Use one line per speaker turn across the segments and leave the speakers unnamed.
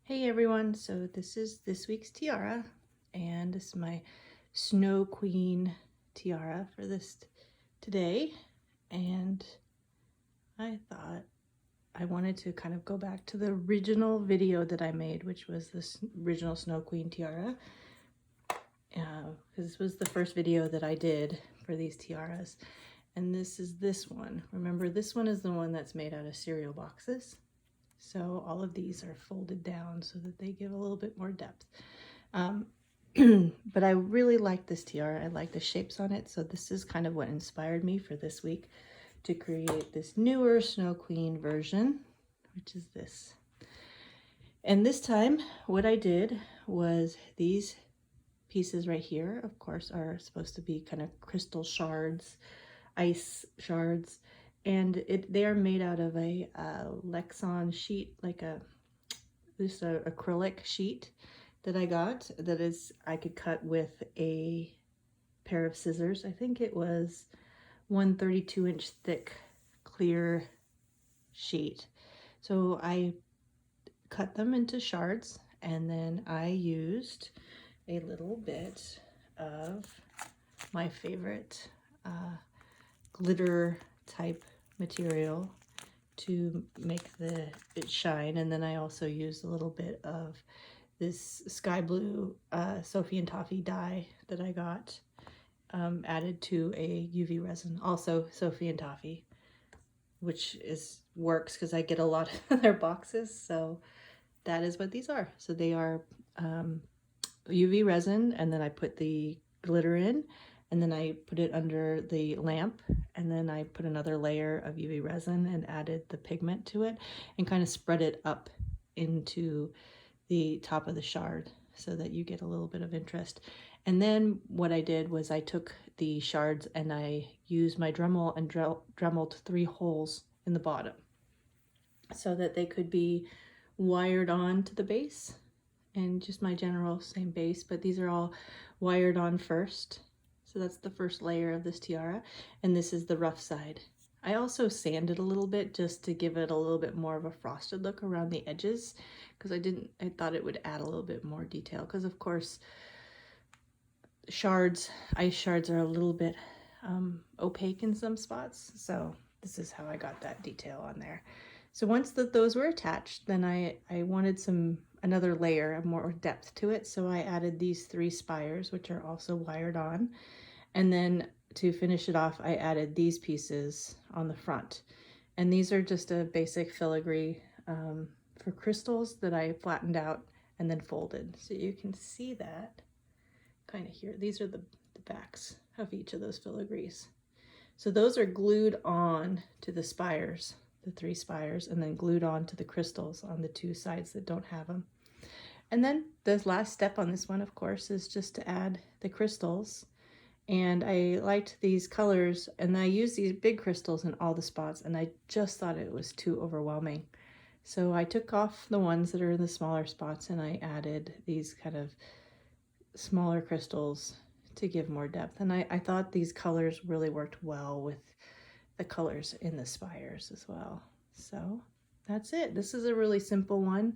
Hey everyone, so this is this week's tiara, and this is my Snow Queen tiara for this today. And I thought I wanted to kind of go back to the original video that I made, which was this original Snow Queen tiara, because this was the first video that I did for these tiaras. And this is this one. Remember, this one is the one that's made out of cereal boxes. So all of these are folded down so that they give a little bit more depth. But I really like this tiara. I like the shapes on it. So this is kind of what inspired me for this week to create this newer Snow Queen version, which is this. And this time what I did was these pieces right here, of course, are supposed to be kind of crystal shards, ice shards. And they are made out of a Lexan sheet, like this acrylic sheet that I got. That is, I could cut with a pair of scissors. I think it was 132-inch thick clear sheet. So I cut them into shards, and then I used a little bit of my favorite glitter type material to make it shine. And then I also used a little bit of this sky blue Sophie and Toffee dye that I got, added to a UV resin, also Sophie and Toffee, which works because I get a lot of their boxes. So that is what these are. So they are UV resin, and then I put the glitter in, and then I put it under the lamp, and then I put another layer of UV resin and added the pigment to it and kind of spread it up into the top of the shard so that you get a little bit of interest. And then what I did was I took the shards and I used my Dremel and Dremeled 3 holes in the bottom so that they could be wired on to the base, and just my general same base, but these are all wired on first. So that's the first layer of this tiara, and this is the rough side. I also sanded a little bit just to give it a little bit more of a frosted look around the edges, because I thought it would add a little bit more detail, because of course ice shards are a little bit opaque in some spots. So this is how I got that detail on there. So once those were attached, then I wanted another layer of more depth to it. So I added these 3 spires, which are also wired on. And then to finish it off, I added these pieces on the front. And these are just a basic filigree for crystals that I flattened out and then folded. So you can see that kind of here. These are the backs of each of those filigrees. So those are glued on to the spires, the 3 spires, and then glued on to the crystals on the 2 sides that don't have them. And then the last step on this one, of course, is just to add the crystals. And I liked these colors, and I used these big crystals in all the spots, and I just thought it was too overwhelming. So I took off the ones that are in the smaller spots, and I added these kind of smaller crystals to give more depth. And I thought these colors really worked well with the colors in the spires as well. So that's it. This is a really simple one,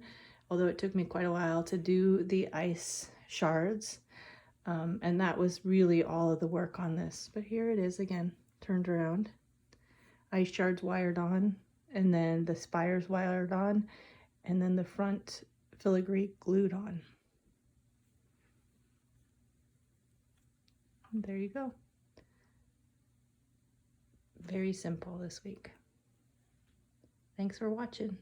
although it took me quite a while to do the ice shards. And that was really all of the work on this. But here it is again, turned around. Ice shards wired on, and then the spires wired on, and then the front filigree glued on. And there you go. Very simple this week. Thanks for watching.